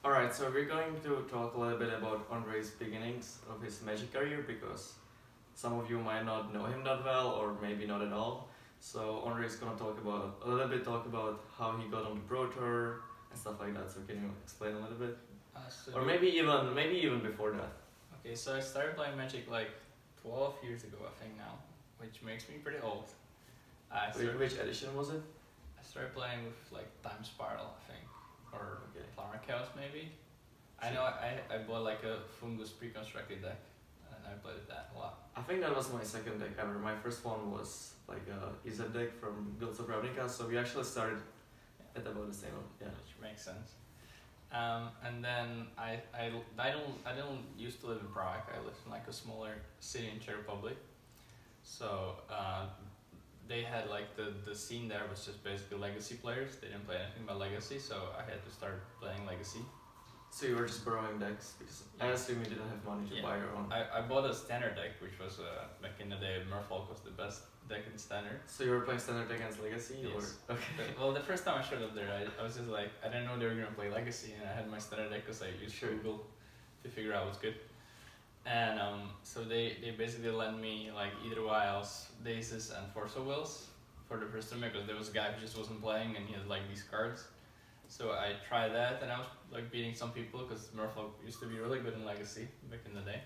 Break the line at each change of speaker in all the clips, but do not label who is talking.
Alright, so we're going to talk a little bit about Ondrej's beginnings of his Magic career because some of you might not know him that well or maybe not at all. So Ondrej's gonna talk about how he got on the Pro Tour and stuff like that. So can you explain a little bit? Or maybe even before that.
Okay, so I started playing Magic like 12 years ago, I think now, which makes me pretty old.
Which edition was it?
I started playing with like Time Spiral, I think, or Flower Chaos maybe. I know I bought like a Fungus pre-constructed deck, and I played that a lot.
I think that was my second deck ever. My first one was like a EZ deck from Guilds of Ravnica, so we actually started at about the same one. Yeah,
which makes sense. And then I don't used to live in Prague. I lived in like a smaller city in Czech Republic. So they had like the scene there was just basically legacy players. They didn't play anything but legacy, so I had to start playing legacy.
So you were just borrowing decks because I assume you didn't have money to buy your own.
I bought a standard deck, which was back in the day. Merfolk was the best deck in standard.
So you were playing standard against legacy,
yes.
Or okay?
Well, the first time I showed up there, I was just like, I didn't know they were gonna play legacy, and I had my standard deck because I used Google to figure out what's good. And so they basically lent me like either Wiles, Dazes, and Force of Wills for the first time because there was a guy who just wasn't playing and he had like these cards. So I tried that and I was like beating some people because Merfolk used to be really good in Legacy back in the day.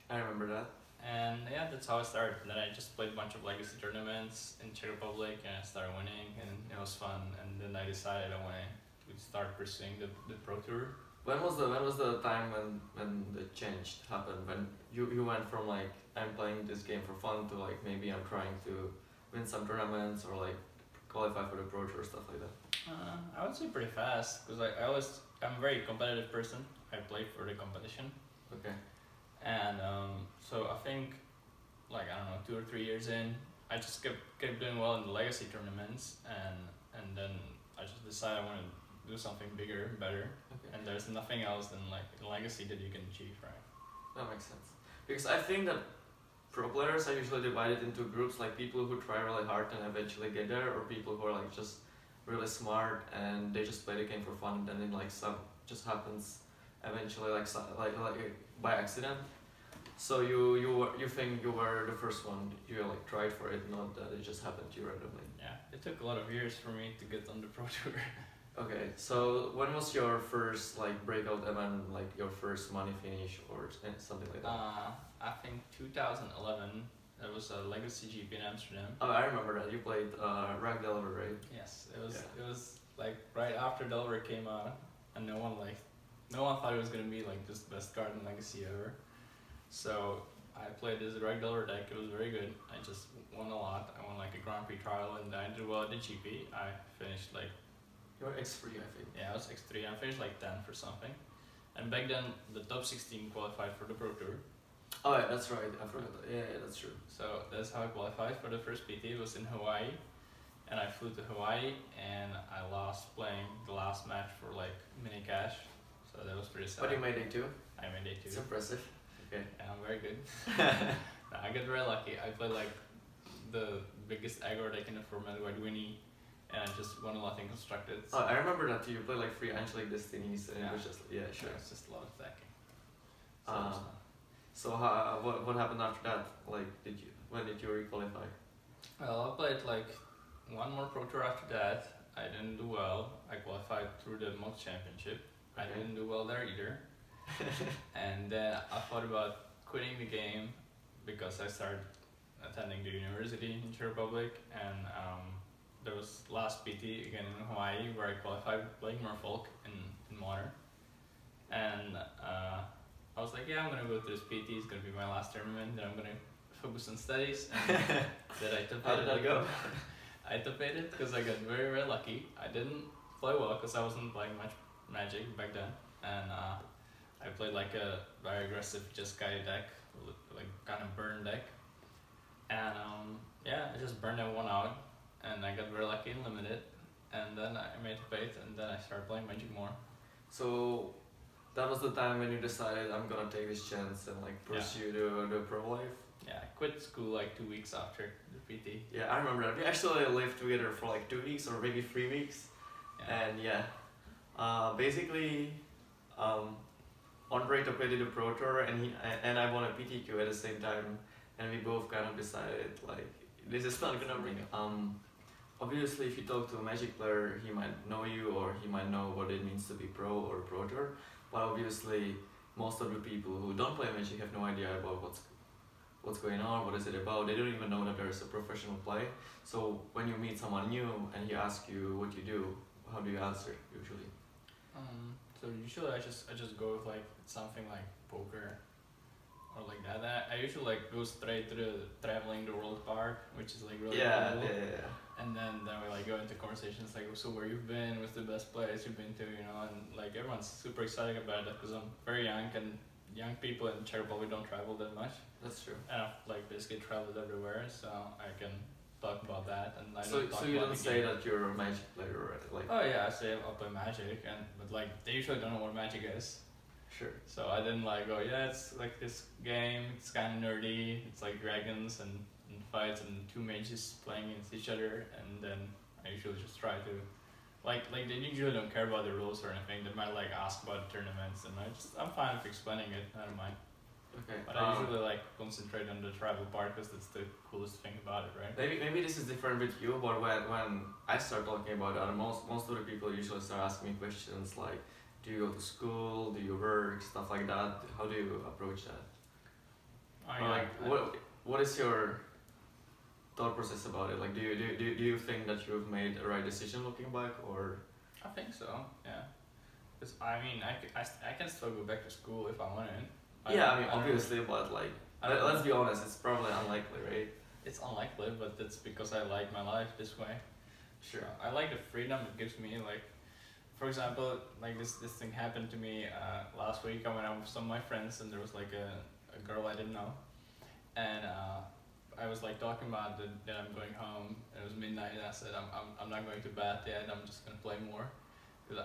I remember that.
And yeah, that's how I started. And then I just played a bunch of Legacy tournaments in Czech Republic and I started winning and it was fun. And then I decided I wanted to start pursuing the Pro Tour.
When was the time when the change happened? When you went from like I'm playing this game for fun to like maybe I'm trying to win some tournaments or like qualify for the Pro Tour, stuff like that?
I would say pretty fast because I'm a very competitive person. I play for the competition.
Okay.
And so I think like I don't know 2 or 3 years in, I just kept doing well in the Legacy tournaments and then I just decided I want to do something bigger and better. Okay. And there's nothing else than like Legacy that you can achieve, right?
That makes sense. Because I think that pro players are usually divided into groups, like people who try really hard and eventually get there, or people who are like just really smart and they just play the game for fun, and then like some just happens eventually like by accident. So you think you were the first one, you like tried for it, not that it just happened to you randomly.
Yeah, it took a lot of years for me to get on the Pro Tour.
Okay, so when was your first like breakout event, like your first money finish or something like that?
I think 2011. There was a Legacy GP in Amsterdam.
Oh, I remember that. You played Rag Delver, right?
Yes, it was. Yeah. It was like right after Delver came out, and no one thought it was gonna be like just the best card in Legacy ever. So I played this Rag Delver deck. It was very good. I just won a lot. I won like a Grand Prix trial, and I did well at the GP. I finished like.
You were X3, I think.
Yeah, I was X3. I finished like 10th or something. And back then, the top 16 qualified for the Pro Tour.
Oh yeah, that's right. I forgot that. Yeah, that's true.
So that's how I qualified for the first PT. It was in Hawaii. And I flew to Hawaii and I lost playing the last match for like mini cash. So that was pretty sad.
But you made it too?
I made it too.
It's impressive. Okay.
Yeah, I'm very good. No, I got very lucky. I played like the biggest aggro deck in the format with Winnie. And I just won a lot in constructed.
Oh, I remember that too. You played like 3 Angelic Destinies and it was just, yeah, sure.
Yeah, it's just a lot of stacking.
So what happened after that? Like, when did you re-qualify?
Well, I played like 1 more Pro Tour after that. I didn't do well. I qualified through the MOC Championship. Okay. I didn't do well there either. And then I thought about quitting the game because I started attending the university in Czech Republic, and there was last PT again in Hawaii where I qualified playing Merfolk in Modern. And I was like, yeah, I'm gonna go to this PT, it's gonna be my last tournament, then I'm gonna focus on studies. And then I took it.
How did that go?
I top it because I got very, very lucky. I didn't play well because I wasn't playing much Magic back then. And I played like a very aggressive Jeskai deck, like kind of burn deck. And yeah, I just burned that one out. And I got very lucky and limited, and then I made a pate, and then I started playing Magic more.
So that was the time when you decided I'm gonna take this chance and like pursue the pro life.
Yeah, I quit school like 2 weeks after the PT.
Yeah, I remember that. We actually lived together for like 2 weeks or maybe 3 weeks.
Yeah.
And yeah, basically, Ondrej completed the Pro Tour and I won a PTQ at the same time, and we both kind of decided like this is not gonna bring. Obviously, if you talk to a Magic player, he might know you or he might know what it means to be pro or Pro Tour, but obviously, most of the people who don't play Magic have no idea about what's going on, what is it about. They don't even know that there is a professional play. So when you meet someone new and he asks you what you do, how do you answer usually?
So usually I just go with like something like poker or like that. I usually like go straight to the traveling the world part, which is like really cool.
Yeah.
And then we like go into conversations like, so where you've been, what's the best place you've been to, you know, and like everyone's super excited about that because I'm very young and young people in Czech Republic don't travel that much.
That's true.
And I've like basically traveled everywhere, so I can talk about that. And I
So
don't talk
you
about
don't
the
say
game.
that you're a Magic player, right? Like.
Oh yeah, I say I'll play Magic, but like they usually don't know what Magic is.
Sure.
So I didn't like go, yeah, it's like this game, it's kind of nerdy, it's like dragons and fights and two mages playing against each other, and then I usually just try to, like they usually don't care about the rules or anything, they might like ask about tournaments, and I'm fine with explaining it, I don't mind.
Okay.
But I usually like concentrate on the travel part because that's the coolest thing about it, right?
Maybe this is different with you, but when I start talking about it, most of the people usually start asking me questions like, do you go to school, do you work, stuff like that. How do you approach that? What is your thought process about it? Like, do you think that you've made a right decision looking back, or?
I think so, yeah. Because I mean, I can still go back to school if I wanted.
Obviously, but like, let's be honest, it's probably unlikely, right?
It's unlikely, but that's because I like my life this way.
Sure.
I like the freedom it gives me. Like, for example, like this thing happened to me last week. I went out with some of my friends, and there was like a girl I didn't know, and I was like talking about that I'm going home. It was midnight, and I said I'm not going to bed yet. I'm just gonna play more.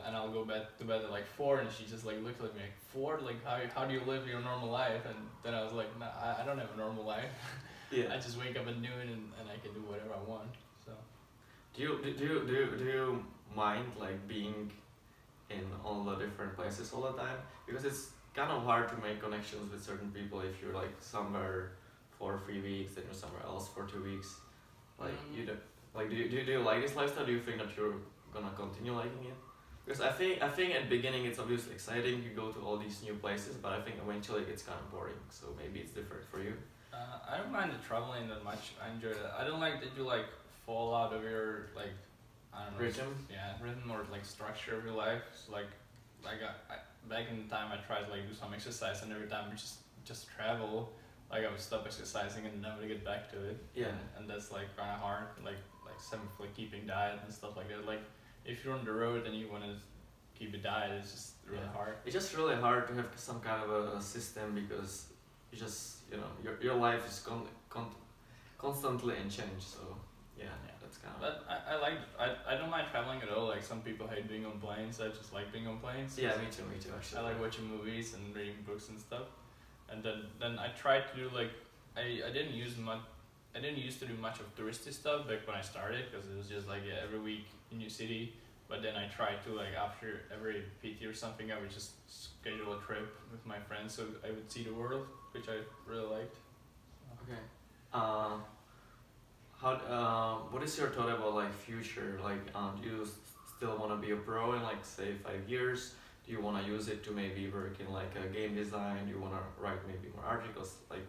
And I'll go to bed at like 4, and she just like looked at me like, 4? Like how do you live your normal life? And then I was like, nah, I don't have a normal life.
Yeah.
I just wake up at noon and I can do whatever I want. So.
Do you mind like being in all the different places all the time? Because it's kind of hard to make connections with certain people if you're like somewhere for 3 weeks, then you're somewhere else for 2 weeks. Like do you like this lifestyle? Do you think that you're gonna continue liking it? Because I think at the beginning it's obviously exciting, you go to all these new places, but I think eventually it gets kind of boring, so maybe it's different for you.
I don't mind the traveling that much, I enjoy that. I don't like that you like fall out of your like, I don't know.
Rhythm?
Yeah, rhythm or like structure of your life. So like I back in the time I tried to like do some exercise, and every time we just travel, like I would stop exercising and never get back to it.
Yeah.
And that's like kind of hard, like keeping diet and stuff like that. Like, if you're on the road and you want to keep a diet, it's just really hard.
It's just really hard to have some kind of a system, because you just, your life is constantly in change, so that's kind of.
But I don't mind traveling at all. Like, some people hate being on planes, I just like being on planes.
Yeah, me too actually.
I like watching movies and reading books and stuff. And then I tried to do like, I didn't used to do much of touristy stuff back when I started, because it was just like every week a new city. But then I tried to, like, after every PT or something, I would just schedule a trip with my friends so I would see the world, which I really liked.
Okay. What is your thought about like future? Like, do you still want to be a pro in like say 5 years? Do you want to use it to maybe work in like a game design? Do you want to write maybe more articles? Like,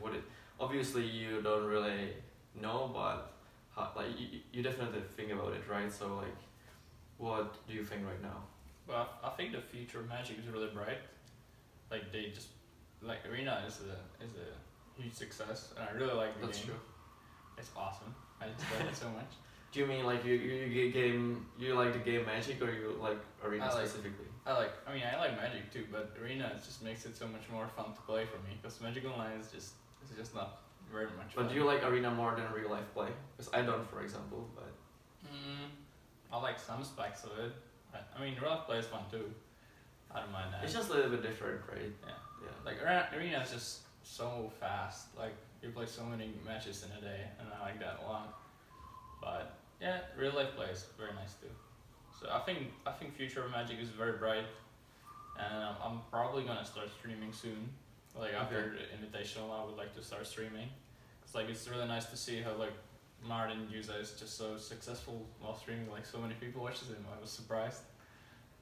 obviously you don't really know, but you definitely think about it, right? So like, what do you think right now?
Well, I think the future of Magic is really bright. Like, Arena is a huge success, and I really like the game.
That's true.
It's awesome. I just like it so much.
Do you mean like you like the game Magic, or you like Arena specifically?
I like Magic too, but Arena just makes it so much more fun to play for me, because Magic Online is just not very much fun.
But do you like Arena more than real life play? Because I don't, for example, but.
I like some aspects of it. I mean, real life play is fun too. I don't mind that.
It's just a little bit different, right?
Yeah. Like, Arena is just so fast. Like, You play so many matches in a day, and I like that a lot. But yeah, real life play is very nice too. So I think future of Magic is very bright, and I'm probably gonna start streaming soon. Like after the invitational, I would like to start streaming. It's like it's really nice to see how like Martin Yuza is just so successful while streaming. Like so many people watches him. I was surprised.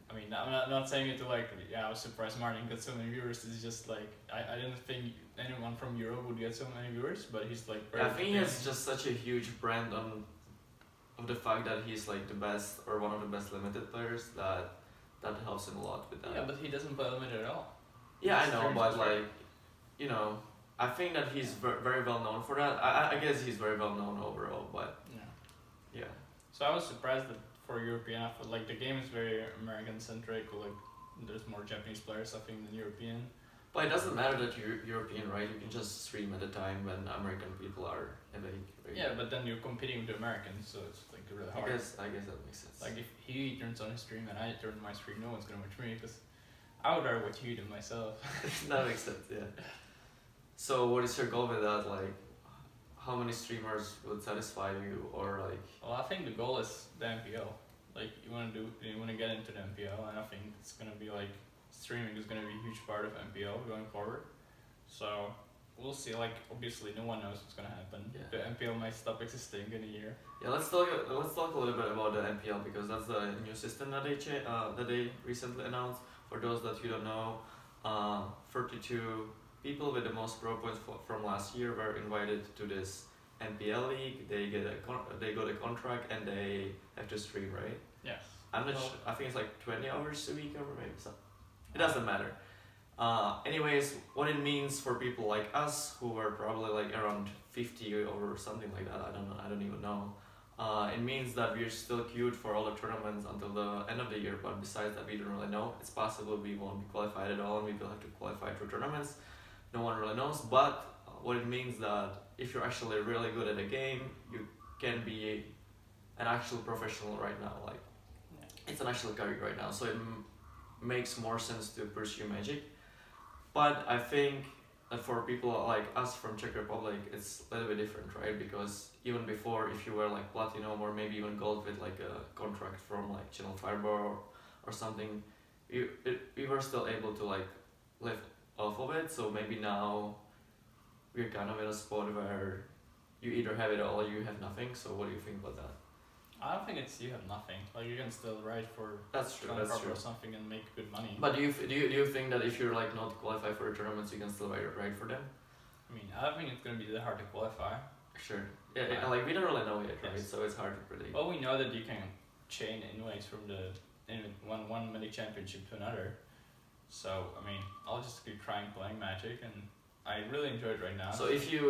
I mean, I'm not saying it to like, yeah, I was surprised Martin got so many viewers. It's just like, I didn't think anyone from Europe would get so many viewers, but he's like...
I think he has just such a huge brand on of the fact that he's like the best or one of the best limited players that helps him a lot with that.
Yeah, but he doesn't play limited at all.
Yeah, I know, but like, you know, I think that he's very well known for that. I guess he's very well known overall, but yeah.
So I was surprised that for European, I feel like the game is very American centric. Like there's more Japanese players I think than European.
But it doesn't matter that you're European, right? You can just stream at a time when American people are awake. Right?
Yeah, but then you're competing with the Americans, so it's like really hard.
I guess that makes sense.
Like if he turns on his stream and I turn on my stream, no one's gonna watch me because I would rather watch you than myself.
That makes sense, yeah. So what is your goal with that? Like, how many streamers would satisfy you, or like?
Well, I think the goal is the MPO. Like you wanna get into the MPO, and I think it's gonna be like streaming is gonna be a huge part of MPO going forward. So we'll see. Like obviously, no one knows what's gonna happen.
Yeah.
The MPL might stop existing in a year.
Yeah, let's talk a little bit about the MPL because that's the new system that they recently announced. For those that you don't know, 32 people with the most pro points from last year were invited to this MPL league. They got a contract and they have to stream, right?
Yes.
I'm not sure. I think it's like 20 hours a week or maybe something. It doesn't matter. Anyways, what it means for people like us who are probably like around 50 or something like that, I don't know, I don't even know. It means that we're still queued for all the tournaments until the end of the year, but besides that we don't really know. It's possible we won't be qualified at all and we will have to qualify through tournaments. No one really knows, but what it means that if you're actually really good at a game, you can be an actual professional right now. Like, it's an actual career right now, so it makes more sense to pursue Magic. But I think that for people like us from Czech Republic, it's a little bit different, right? Because even before, if you were like Platinum or maybe even Gold with like a contract from like Channel Fireball or something, we were still able to like live off of it. So maybe now we're kind of in a spot where you either have it all or you have nothing. So what do you think about that?
I don't think it's you have nothing. Like you can still write for
that's true
or something and make good money.
But do you think that if you're like not qualified for the tournaments, you can still write for them?
I mean, I don't think it's gonna be that hard to qualify.
Sure. Yeah, like we don't really know yet, right? Yes. So it's hard to predict.
Well, we know that you can chain invites from one mini championship to another. So I mean, I'll just keep trying playing Magic, and I really enjoy it right now.
So if you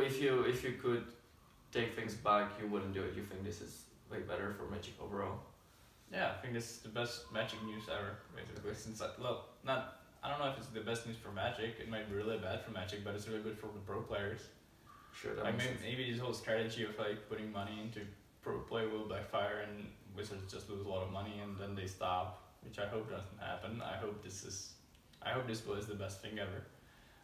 could take things back, you wouldn't do it. You think this is way better for Magic overall?
Yeah, I think this is the best Magic news ever, basically. Since I don't know if it's the best news for Magic. It might be really bad for Magic, but it's really good for the pro players.
Sure.
Like maybe this whole strategy of like putting money into pro play will backfire and Wizards just lose a lot of money and then they stop, which I hope doesn't happen. I hope this was the best thing ever.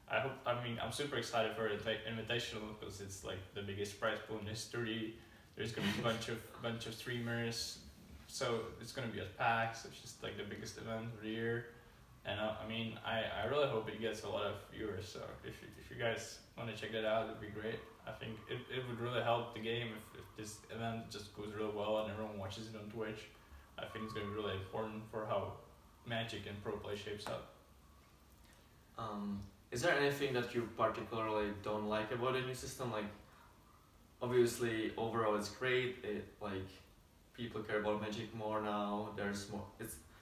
I'm super excited for the Invitational because it's like the biggest prize pool in history. There's gonna be a bunch of streamers, so it's gonna be at PAX, which is like the biggest event of the year. And I really hope it gets a lot of viewers. So if you guys want to check that out, it'd be great. I think it would really help the game if this event just goes real well and everyone watches it on Twitch. I think it's gonna be really important for how Magic and pro play shapes up.
Is there anything that you particularly don't like about the new system? Like, obviously overall it's great. Like people care about Magic more now. There's more.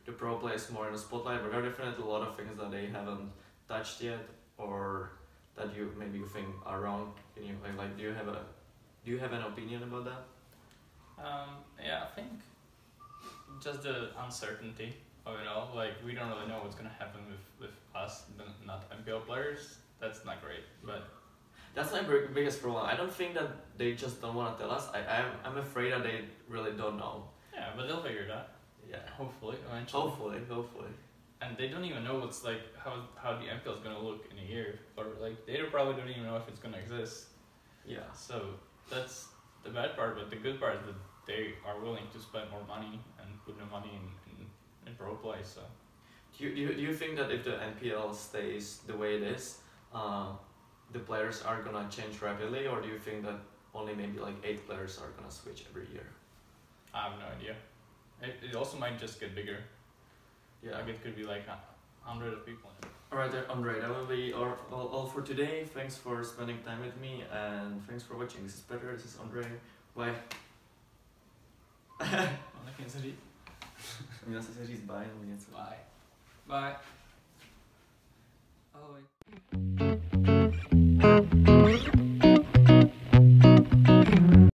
The pro play is more in the spotlight, but there are definitely a lot of things that they haven't touched yet, or that you think are wrong. Can you like do you have an opinion about that?
Yeah, I think just the uncertainty of it all. Like we don't really know what's gonna happen with us, not MPL players. That's not great, but.
That's my biggest problem. I don't think that they just don't want to tell us. I'm afraid that they really don't know.
Yeah, but they'll figure it out.
Yeah.
Hopefully, eventually.
Hopefully.
And they don't even know what's like how the MPL is gonna look in a year, or like they probably don't even know if it's gonna exist.
Yeah.
So that's the bad part, but the good part is that they are willing to spend more money and put the money in pro play. So
Do you think that if the NPL stays the way it is, the players are gonna change rapidly, or do you think that only maybe like 8 players are gonna switch every year?
I have no idea. It also might just get bigger.
Yeah.
Like it could be like 100 of people.
Alright, Ondrej, that will be all for today. Thanks for spending time with me, and thanks for watching. This is Petr, this is Ondrej. Bye.
Máte něco říct?
Měl jsi si říct bye nebo něco?
Bye. Bye. Ahoj.